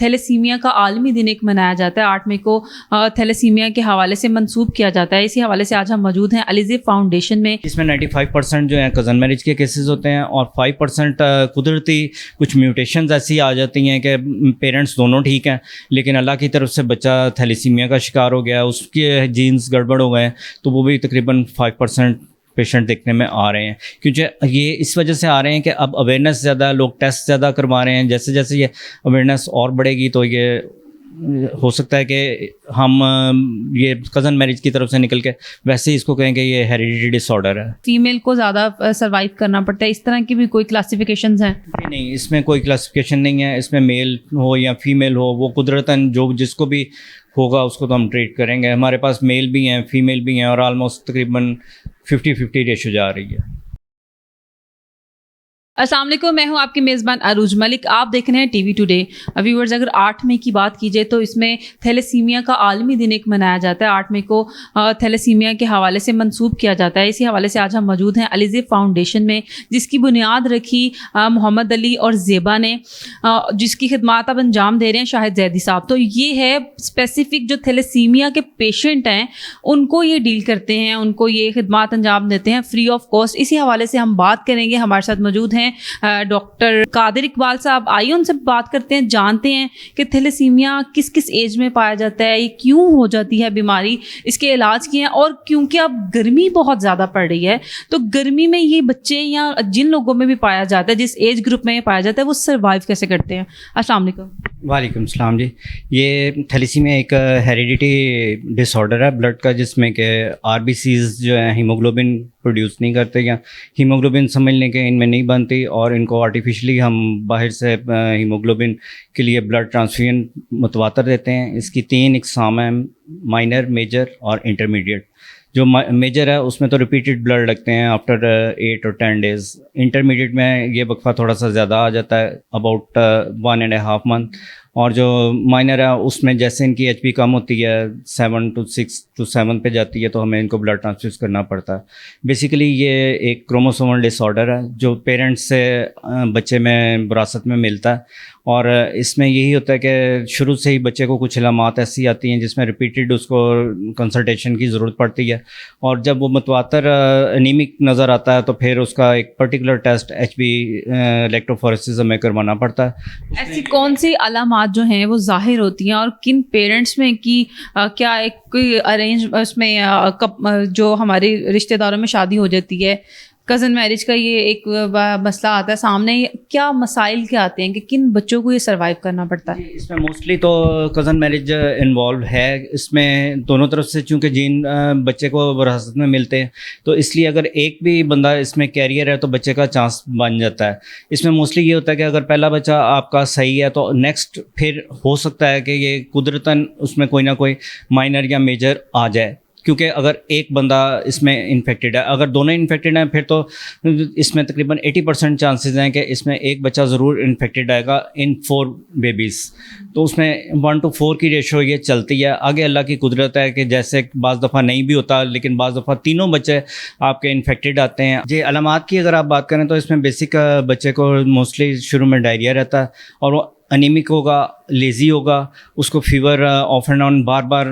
Thalassaemia का आलमी दिन एक मनाया जाता है। 8 मई को थैलेसीमिया के हवाले से मंसूब किया जाता है। इसी हवाले से आज हम मौजूद हैं अलीज़ेब फाउंडेशन में। इसमें 95% जो है कज़न मैरिज के केसेस होते हैं और 5% कुदरती कुछ म्यूटेशंस ऐसी आ जाती हैं कि पेरेंट्स दोनों ठीक हैं लेकिन अल्लाह की तरफ से बच्चा थैलेसीमिया का शिकार हो गया, उसके जीन्स गड़बड़ हो गए, तो वो भी तकरीबन 5% पेशेंट देखने में आ रहे हैं। क्योंकि ये इस वजह से आ रहे हैं कि अब अवेयरनेस ज़्यादा, लोग टेस्ट ज़्यादा करवा रहे हैं। जैसे जैसे ये अवेयरनेस और बढ़ेगी तो ये हो सकता है कि हम ये कज़न मैरिज की तरफ से निकल के वैसे ही इसको कहें कि ये हेरिडिटी डिसऑर्डर है। फीमेल को ज़्यादा सर्वाइव करना पड़ता है, इस तरह की भी कोई क्लासिफिकेशंस हैं? नहीं, इसमें कोई क्लासिफिकेशन नहीं है। इसमें मेल हो या फीमेल हो, वो कुदरतन जो जिसको भी होगा उसको तो हम ट्रीट करेंगे। हमारे पास मेल भी हैं, फीमेल भी हैं और ऑलमोस्ट तकरीबन 50-50 रेशो जा रही है। अस्सलाम वालेकुम, मैं हूं आपकी मेज़बान अरूज मलिक। आप देख रहे हैं टीवी टुडे। व्यूअर्स, अगर 8 मई की बात की जाए तो इसमें थैलेसीमिया का आलमी दिन एक मनाया जाता है। 8 मई को थैलेसीमिया के हवाले से मंसूब किया जाता है। इसी हवाले से आज हम मौजूद हैं अलीज़ेब फाउंडेशन में, जिसकी बुनियाद रखी मोहम्मद अली और ज़ेबा ने, जिसकी खिदमात अब अंजाम दे रहे हैं शाहिद जैदी साहब। तो ये है स्पेसिफ़िक जो थैलेसीमिया के पेशेंट हैं उनको ये डील करते हैं, उनको ये खिदमात अंजाम देते हैं फ्री ऑफ कॉस्ट। इसी हवाले से हम बात करेंगे। हमारे साथ मौजूद हैं डॉक्टर कादिर इकबाल साहब। आइए उनसे बात करते हैं, जानते हैं कि थैलेसीमिया किस किस एज में पाया जाता है, ये क्यों हो जाती है बीमारी, इसके इलाज किए हैं, और क्योंकि अब गर्मी बहुत ज़्यादा पड़ रही है तो गर्मी में ये बच्चे या जिन लोगों में भी पाया जाता है, जिस एज ग्रुप में ये पाया जाता है, वो सर्वाइव कैसे करते हैं? अस्सलाम वालेकुम। वालेकुम सलाम जी। ये थैलेसीमिया एक हेरिडिटी डिसऑर्डर है ब्लड का, जिसमें कि आरबीसीज जो है हीमोग्लोबिन प्रोड्यूस नहीं करते या हीमोग्लोबिन समझने के इनमें नहीं बनती और इनको आर्टिफिशियली हम बाहर से हीमोग्लोबिन के लिए ब्लड ट्रांसफ्यूजन मुतवातर देते हैं। इसकी 3 इकसाम हैं, माइनर, मेजर और इंटरमीडिएट। जो मेजर है उसमें तो रिपीटेड ब्लड लगते हैं आफ्टर 8 और 10 डेज़। इंटरमीडिएट में ये वक्फा थोड़ा सा ज़्यादा आ जाता है, अबाउट 1.5 मंथ। और जो माइनर है उसमें जैसे इनकी एचपी कम होती है, 6 to 7 पे जाती है, तो हमें इनको ब्लड ट्रांसफ्यूज करना पड़ता है। बेसिकली ये एक क्रोमोसोमल डिसऑर्डर है जो पेरेंट्स से बच्चे में विरासत में मिलता है। और इसमें यही होता है कि शुरू से ही बच्चे को कुछ अलामात ऐसी आती हैं जिसमें रिपीटेड उसको कंसल्टेशन की ज़रूरत पड़ती है, और जब वो मुतवातर एनीमिक नज़र आता है तो फिर उसका एक पर्टिकुलर टेस्ट HB इलेक्ट्रोफोरेसिस हमें करवाना पड़ता है। ऐसी कौन सी अलामात जो हैं वो जाहिर होती हैं और किन पेरेंट्स में कि क्या एक कोई अरेंज उसमें जो हमारे रिश्तेदारों में शादी हो जाती है, कज़न मैरिज का ये एक मसला आता है सामने, क्या मसाइल क्या आते हैं कि किन बच्चों को ये सर्वाइव करना पड़ता है? इसमें मोस्टली तो कज़न मैरिज इन्वॉल्व है। इसमें दोनों तरफ से चूँकि जीन बच्चे को विरासत में मिलते हैं, तो इसलिए अगर एक भी बंदा इसमें कैरियर है तो बच्चे का चांस बन जाता है। इसमें मोस्टली ये होता है कि अगर पहला बच्चा आपका सही है तो नेक्स्ट फिर हो सकता है कि ये कुदरतन उसमें कोई ना कोई माइनर या मेजर आ जाए, क्योंकि अगर एक बंदा इसमें इन्फेक्टेड है, अगर दोनों इन्फेक्टेड हैं फिर तो इसमें तकरीबन 80% चांसेस हैं कि इसमें एक बच्चा ज़रूर इन्फेक्टेड आएगा इन 4 बेबीज़। तो उसमें 1 to 4 की रेशो ये चलती है। आगे अल्लाह की कुदरत है कि जैसे बाज़ दफ़ा नहीं भी होता, लेकिन बाज़ दफ़ा तीनों बच्चे आपके इन्फेक्टेड आते हैं। जी, अलामात की अगर आप बात करें तो इसमें बेसिक बच्चे को मोस्टली शुरू में डायरिया रहता है और वो अनीमिक होगा, लेज़ी होगा, उसको fever of and on bar bar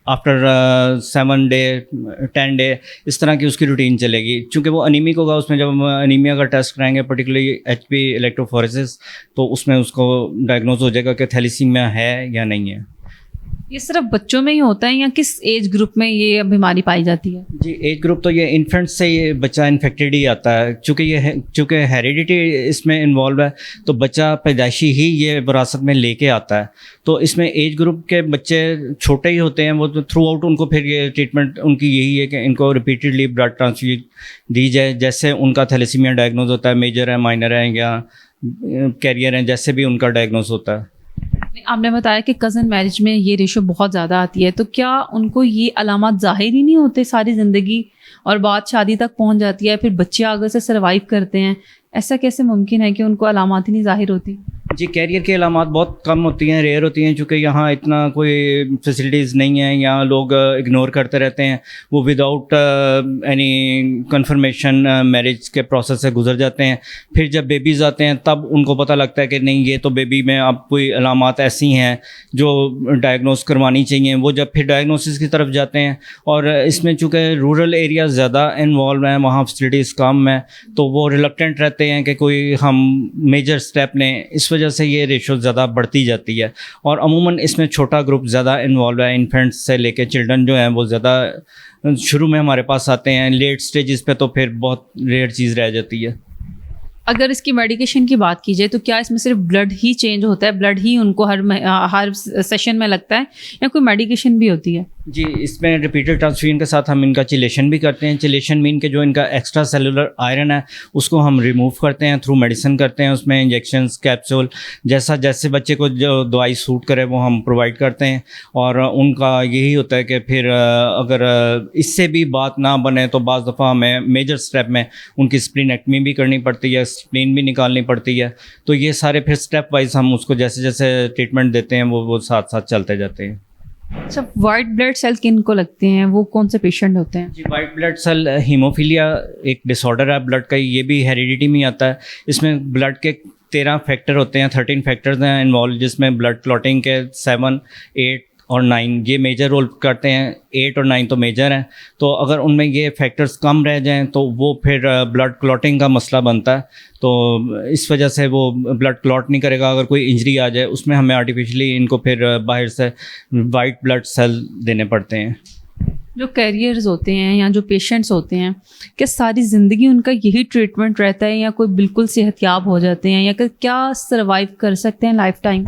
after 7 day 10 day इस तरह की उसकी रूटीन चलेगी। चूँकि वो अनीमिक होगा, उसमें जब हम अनीमिया का टेस्ट कराएंगे, पर्टिकुलरली HB इलेक्ट्रोफोरेसिस, तो उसमें उसको डायग्नोज हो जाएगा कि थैलेसीमिया है या नहीं है। ये सिर्फ बच्चों में ही होता है या किस एज ग्रुप में ये बीमारी पाई जाती है? जी, एज ग्रुप तो ये इन्फेंट से ये बच्चा इन्फेक्टेड ही आता है। चूँकि हेरिडिटी इसमें इन्वॉल्व है तो बच्चा पैदाइशी ही ये विरासत में लेके आता है। तो इसमें एज ग्रुप के बच्चे छोटे ही होते हैं, वो तो थ्रू आउट उनको फिर ये ट्रीटमेंट उनकी यही है कि इनको रिपीटेडली ब्लड ट्रांसफ्यूजन दी जाए। जैसे उनका थैलेसीमिया डायग्नोज होता है, मेजर है, माइनर है या कैरियर है, जैसे भी उनका डायग्नोज होता है। आपने बताया कि कज़न मैरिज में ये रेशो बहुत ज़्यादा आती है, तो क्या उनको ये अलामत ज़ाहिर ही नहीं होते सारी ज़िंदगी और बात शादी तक पहुंच जाती है, फिर बच्चे आगे से सर्वाइव करते हैं? ऐसा कैसे मुमकिन है कि उनको अलामत ही नहीं ज़ाहिर होती? जी, कैरियर की अलामात बहुत कम होती हैं, रेयर होती हैं, चूँकि यहाँ इतना कोई फैसिलिटीज़ नहीं है, यहाँ लोग इग्नोर करते रहते हैं, वो विदाउट एनी कंफर्मेशन मैरिज के प्रोसेस से गुजर जाते हैं। फिर जब बेबीज़ आते हैं तब उनको पता लगता है कि नहीं, ये तो बेबी में अब कोई अलामात ऐसी हैं जो डायग्नोस करवानी चाहिए। वो जब फिर डायग्नोसिस की तरफ जाते हैं, और इसमें चूँकि रूरल एरिया ज़्यादा इन्वॉल्व हैं, वहाँ फैसिलिटीज़ कम हैं, तो वो रिलक्टेंट रहते हैं कि कोई हम मेजर स्टेप लें। इस वजह से ये रेशो ज़्यादा बढ़ती जाती है, और अमूमन इसमें छोटा ग्रुप ज़्यादा इन्वॉल्व है। इन्फेंट्स से लेके चिल्ड्रन जो हैं वो ज़्यादा शुरू में हमारे पास आते हैं, लेट स्टेजेस पे तो फिर बहुत रेयर चीज़ रह जाती है। अगर इसकी मेडिकेशन की बात की जाए तो क्या इसमें सिर्फ ब्लड ही चेंज होता है, ब्लड ही उनको हर सेशन में लगता है, या कोई मेडिकेशन भी होती है? जी, इसमें रिपीटेड ट्रांसफ्यूजन के साथ हम इनका चिलेशन भी करते हैं। चिलेशन मीन के जो इनका एक्स्ट्रा सेलुलर आयरन है उसको हम रिमूव करते हैं, थ्रू मेडिसिन करते हैं, उसमें इंजेक्शंस, कैप्सूल, जैसे बच्चे को जो दवाई सूट करे वो हम प्रोवाइड करते हैं। और उनका यही होता है कि फिर अगर इससे भी बात ना बने तो बाज़ दफ़ा हमें मेजर स्टेप में उनकी स्प्लीनेक्टमी भी करनी पड़ती है, स्प्लीन भी निकालनी पड़ती है। तो ये सारे फिर स्टेप वाइज हम उसको जैसे जैसे ट्रीटमेंट देते हैं वो साथ साथ चलते जाते हैं। अच्छा, वाइट ब्लड सेल किन को लगते हैं, वो कौन से पेशेंट होते हैं? जी, वाइट ब्लड सेल हीमोफीलिया एक डिसऑर्डर है ब्लड का, ये भी हेरिडिटी में आता है। इसमें ब्लड के 13 फैक्टर होते हैं, 13 फैक्टर्स हैं इन्वॉल्व, जिसमें ब्लड क्लॉटिंग के 7, 8 और 9 ये मेजर रोल करते हैं। 8 और 9 तो मेजर हैं, तो अगर उनमें ये फैक्टर्स कम रह जाएं तो वो फिर ब्लड क्लॉटिंग का मसला बनता है। तो इस वजह से वो ब्लड क्लॉट नहीं करेगा। अगर कोई इंजरी आ जाए उसमें हमें आर्टिफिशियली इनको फिर बाहर से वाइट ब्लड सेल देने पड़ते हैं। जो कैरियर्स होते हैं या जो पेशेंट्स होते हैं, क्या सारी ज़िंदगी उनका यही ट्रीटमेंट रहता है, या कोई बिल्कुल सेहतयाब हो जाते हैं, या क्या सर्वाइव कर सकते हैं लाइफ टाइम?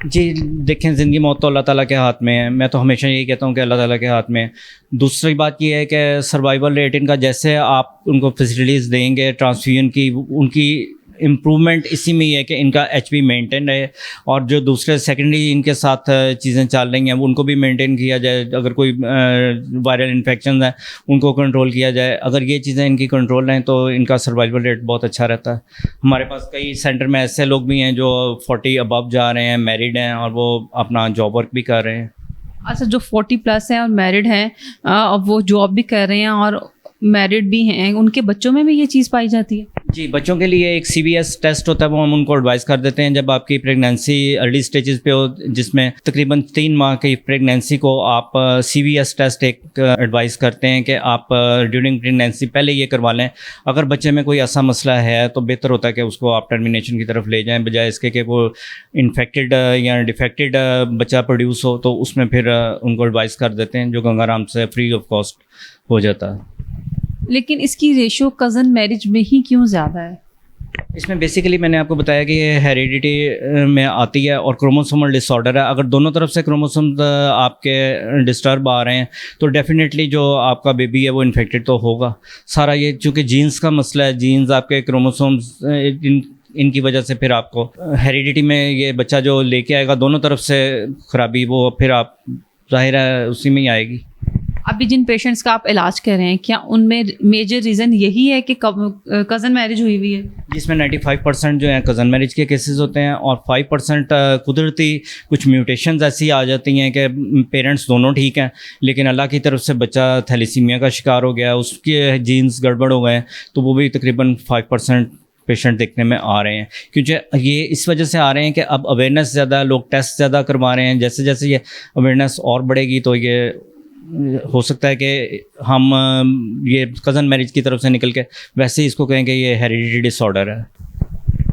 जी, देखें, ज़िंदगी मौत तो अल्लाह ताला के हाथ में है। मैं तो हमेशा यही कहता हूँ कि अल्लाह ताला के हाथ में है। दूसरी बात ये है कि सर्वाइवल रेट इनका, जैसे आप उनको फैसिलिटीज़ देंगे ट्रांसफ्यूजन की, उनकी इम्प्रूवमेंट इसी में ही है कि इनका एचपी मेंटेन रहे, और जो दूसरे सेकेंडरी इनके साथ चीज़ें चल रही हैं वो उनको भी मेंटेन किया जाए। अगर कोई वायरल इन्फेक्शन है उनको कंट्रोल किया जाए। अगर ये चीज़ें इनकी कंट्रोल रहें तो इनका सर्वाइवल रेट बहुत अच्छा रहता है। हमारे पास कई सेंटर में ऐसे लोग भी हैं जो 40 अबव जा रहे हैं, मैरिड हैं, और वो अपना जॉब वर्क भी कर रहे हैं। अच्छा, जो 40+ हैं और मैरिड हैं, अब वो जॉब भी कर रहे हैं और मैरिड भी हैं, उनके बच्चों में भी ये चीज़ पाई जाती है? जी, बच्चों के लिए एक CVS टेस्ट होता है, वो हम उनको एडवाइस कर देते हैं जब आपकी प्रेगनेंसी अर्ली स्टेजेस पे हो, जिसमें तकरीबन 3 माह की प्रेगनेंसी को आप CVS टेस्ट एक एडवाइस करते हैं कि आप ड्यूरिंग प्रेगनेंसी पहले ये करवा लें। अगर बच्चे में कोई ऐसा मसला है तो बेहतर होता है कि उसको आप टर्मिनेशन की तरफ ले जाएं, बजाय इसके कि वो इन्फेक्टेड या डिफेक्टेड बच्चा प्रोड्यूस हो, तो उसमें फिर उनको एडवाइस कर देते हैं, जो गंगाराम से फ्री ऑफ कॉस्ट हो जाता है। लेकिन इसकी रेशो कज़न मैरिज में ही क्यों ज़्यादा है? इसमें बेसिकली मैंने आपको बताया कि ये हेरिडिटी में आती है और क्रोमोसोमल डिसऑर्डर है। अगर दोनों तरफ से क्रोमोसोम आपके डिस्टर्ब आ रहे हैं तो डेफिनेटली जो आपका बेबी है वो इन्फेक्टेड तो होगा। सारा ये चूँकि जीन्स का मसला है, जीन्स आपके क्रोमोसोम्स इनकी वजह से फिर आपको हेरिडिटी में ये बच्चा जो लेके आएगा, दोनों तरफ से ख़राबी, वो फिर आप ज़ाहिर है उसी में ही आएगी। अभी जिन पेशेंट्स का आप इलाज कर रहे हैं, क्या उनमें मेजर रीज़न यही है कि कज़न मैरिज हुई हुई है? जिसमें 95% जो हैं कज़न मैरिज के केसेस होते हैं, और 5% कुदरती कुछ म्यूटेशंस ऐसी आ जाती हैं कि पेरेंट्स दोनों ठीक हैं लेकिन अल्लाह की तरफ से बच्चा थैलेसीमिया का शिकार हो गया, उसके जीन्स गड़बड़ हो गए, तो वो भी तकरीबन 5% पेशेंट देखने में आ रहे हैं। क्योंकि ये इस वजह से आ रहे हैं कि अब अवेयरनेस ज़्यादा, लोग टेस्ट ज़्यादा करवा रहे हैं। जैसे जैसे ये अवेयरनेस और बढ़ेगी तो ये हो सकता है कि हम ये कज़न मैरिज की तरफ से निकल के वैसे ही इसको कहें कि ये हेरिडिटी डिसऑर्डर है।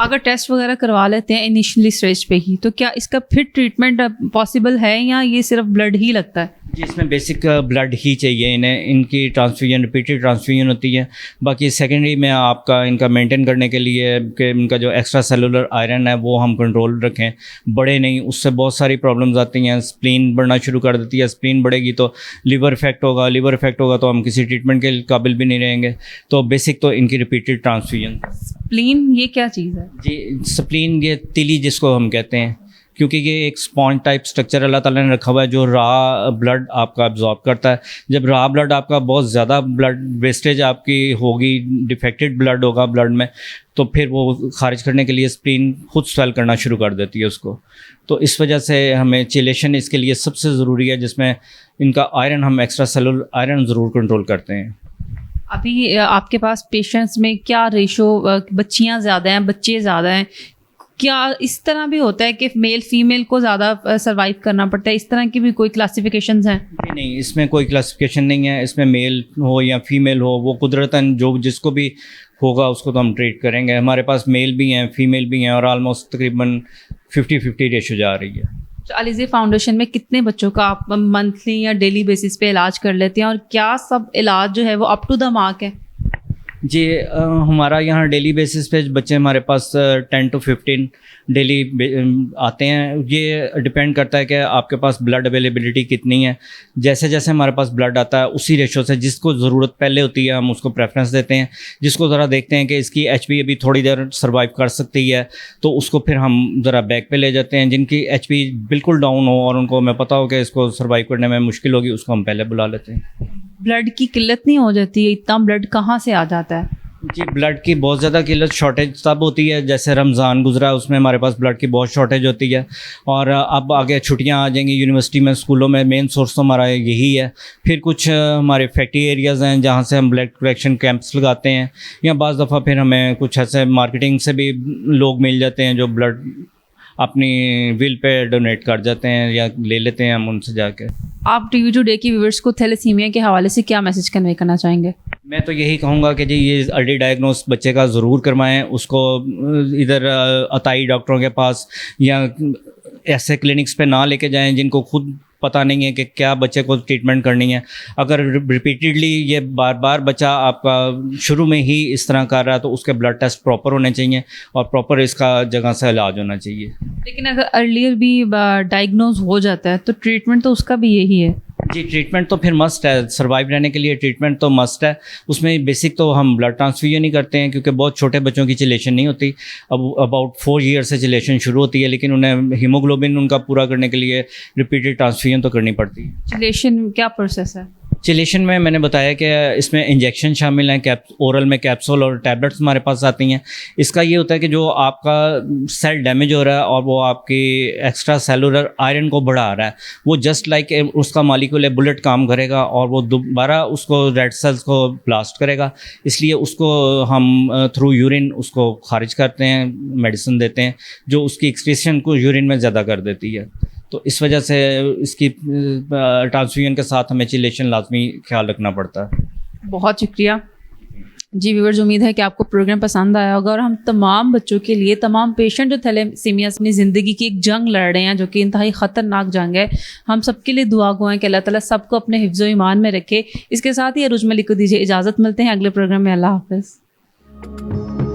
अगर टेस्ट वगैरह करवा लेते हैं इनिशियली स्टेज पे ही, तो क्या इसका फिर ट्रीटमेंट पॉसिबल है, या ये सिर्फ ब्लड ही लगता है? जी, इसमें बेसिक ब्लड ही चाहिए इन्हें। इनकी ट्रांसफ्यूजन, रिपीटेड ट्रांसफ्यूजन होती है। बाकी सेकेंडरी में आपका इनका मेंटेन करने के लिए कि इनका जो एक्स्ट्रा सेलुलर आयरन है वो हम कंट्रोल रखें, बढ़े नहीं, उससे बहुत सारी प्रॉब्लम्स आती हैं। स्प्लीन बढ़ना शुरू कर देती है, स्प्लीन बढ़ेगी तो लिवर इफेक्ट होगा, लिवर इफेक्ट होगा तो हम किसी ट्रीटमेंट के काबिल भी नहीं रहेंगे। तो बेसिक तो इनकी रिपीटेड ट्रांसफ्यूजन। स्प्लीन ये क्या चीज़ है? जी, स्प्लीन ये तिली जिसको हम कहते हैं, क्योंकि ये एक स्पॉन्ज टाइप स्ट्रक्चर अल्लाह ताला ने रखा हुआ है जो रॉ ब्लड आपका अब्जॉर्ब करता है। जब रॉ ब्लड आपका बहुत ज़्यादा ब्लड वेस्टेज आपकी होगी, डिफेक्टेड ब्लड होगा ब्लड में, तो फिर वो खारिज करने के लिए स्प्लीन खुद स्वेल करना शुरू कर देती है उसको। तो इस वजह से हमें चिलेशन इसके लिए सबसे ज़रूरी है, जिसमें इनका आयरन, हम एक्स्ट्रा सेलुलर आयरन ज़रूर कंट्रोल करते हैं। अभी आपके पास पेशेंट्स में क्या रेशो, बच्चियां ज़्यादा हैं, बच्चे ज़्यादा हैं? क्या इस तरह भी होता है कि मेल फीमेल को ज़्यादा सर्वाइव करना पड़ता है? इस तरह की भी कोई क्लासिफिकेशंस हैं? नहीं, इसमें कोई क्लासिफिकेशन नहीं है। इसमें मेल हो या फीमेल हो, वो कुदरतन जो जिसको भी होगा उसको तो हम ट्रीट करेंगे। हमारे पास मेल भी हैं, फीमेल भी हैं, और ऑलमोस्ट तकरीबन 50-50 रेशो जा रही है। तो अलीज़िया फाउंडेशन में कितने बच्चों का आप मंथली या डेली बेसिस पे इलाज कर लेते हैं, और क्या सब इलाज जो है वो अप टू द मार्क है? जी, हमारा यहाँ डेली बेसिस पे बच्चे हमारे पास 10 to 15 डेली आते हैं। ये डिपेंड करता है कि आपके पास ब्लड अवेलेबिलिटी कितनी है। जैसे जैसे हमारे पास ब्लड आता है उसी रेशो से जिसको ज़रूरत पहले होती है हम उसको प्रेफरेंस देते हैं। जिसको ज़रा देखते हैं कि इसकी एचपी अभी थोड़ी देर सर्वाइव कर सकती है तो उसको फिर हम ज़रा बैक पे ले जाते हैं। जिनकी एचपी बिल्कुल डाउन हो और उनको हमें पता हो कि इसको सर्वाइव करने में मुश्किल होगी, उसको हम पहले बुला लेते हैं। ब्लड की किल्लत नहीं हो जाती है? इतना ब्लड कहाँ से आ जाता है? जी, ब्लड की बहुत ज़्यादा किल्लत, शॉर्टेज तब होती है जैसे रमज़ान गुजरा, उसमें हमारे पास ब्लड की बहुत शॉर्टेज होती है। और अब आगे छुट्टियां आ जाएंगी यूनिवर्सिटी में, स्कूलों में, मेन सोर्स तो हमारा यही है। फिर कुछ हमारे फैक्ट्री एरियाज़ हैं जहां से हम ब्लड कलेक्शन कैंप्स लगाते हैं, या बाज़ दफ़ा फिर हमें कुछ ऐसे मार्केटिंग से भी लोग मिल जाते हैं जो ब्लड अपनी विल पे डोनेट कर जाते हैं या ले लेते हैं हम उनसे जाके। आप टीवी टुडे की व्यूअर्स को थैलेसीमिया के हवाले से क्या मैसेज कन्वे करना चाहेंगे? मैं तो यही कहूँगा कि जी ये अर्ली डायग्नोस बच्चे का ज़रूर करवाएं। उसको इधर अताई डॉक्टरों के पास या ऐसे क्लिनिक्स पे ना लेके जाएं जिनको खुद पता नहीं है कि क्या बच्चे को ट्रीटमेंट करनी है। अगर रिपीटेडली ये बार बार बच्चा आपका शुरू में ही इस तरह कर रहा है तो उसके ब्लड टेस्ट प्रॉपर होने चाहिए और प्रॉपर इसका जगह से इलाज होना चाहिए। लेकिन अगर अर्लियर भी डायग्नोज हो जाता है तो ट्रीटमेंट तो उसका भी यही है? जी, ट्रीटमेंट तो फिर मस्ट है। सर्वाइव रहने के लिए ट्रीटमेंट तो मस्ट है। उसमें बेसिक तो हम ब्लड ट्रांसफ्यूजन ही करते हैं क्योंकि बहुत छोटे बच्चों की चिलेशन नहीं होती। अब अबाउट 4 ईयर से चिलेशन शुरू होती है, लेकिन उन्हें हीमोग्लोबिन उनका पूरा करने के लिए रिपीटेड ट्रांसफ्यूजन तो करनी पड़ती है। चिलेशन क्या प्रोसेस है? चिलेशन में मैंने बताया कि इसमें इंजेक्शन शामिल हैं, ओरल में कैप्सूल और टैबलेट्स हमारे पास आती हैं। इसका ये होता है कि जो आपका सेल डैमेज हो रहा है और वो आपकी एक्स्ट्रा सेलुलर आयरन को बढ़ा रहा है, वो जस्ट लाइक उसका मॉलिक्यूल बुलेट काम करेगा और वो दोबारा उसको रेड सेल्स को ब्लास्ट करेगा। इसलिए उसको हम थ्रू यूरिन उसको खारिज करते हैं, मेडिसिन देते हैं जो उसकी एक्सक्रीशन को यूरिन में ज़्यादा कर देती है। तो इस वजह से इसकी ट्रांसफ्यूजन के साथ हमें चिलेशन लाजमी ख्याल रखना पड़ता है। बहुत शुक्रिया जी। व्यूअर्स, उम्मीद है कि आपको प्रोग्राम पसंद आया होगा और हम तमाम बच्चों के लिए, तमाम पेशेंट जो थैलेसीमिया से अपनी ज़िंदगी की एक जंग लड़ रहे हैं जो कि इंतहाई ख़तरनाक जंग है, हम सबके लिए दुआ गो हैं कि अल्लाह ताला सबको अपने हिफ्ज़ व ईमान में रखे। इसके साथ ही अरूज मलिक को दीजिए इजाज़त। मिलते हैं अगले प्रोग्राम में। अल्लाह हाफ़िज़।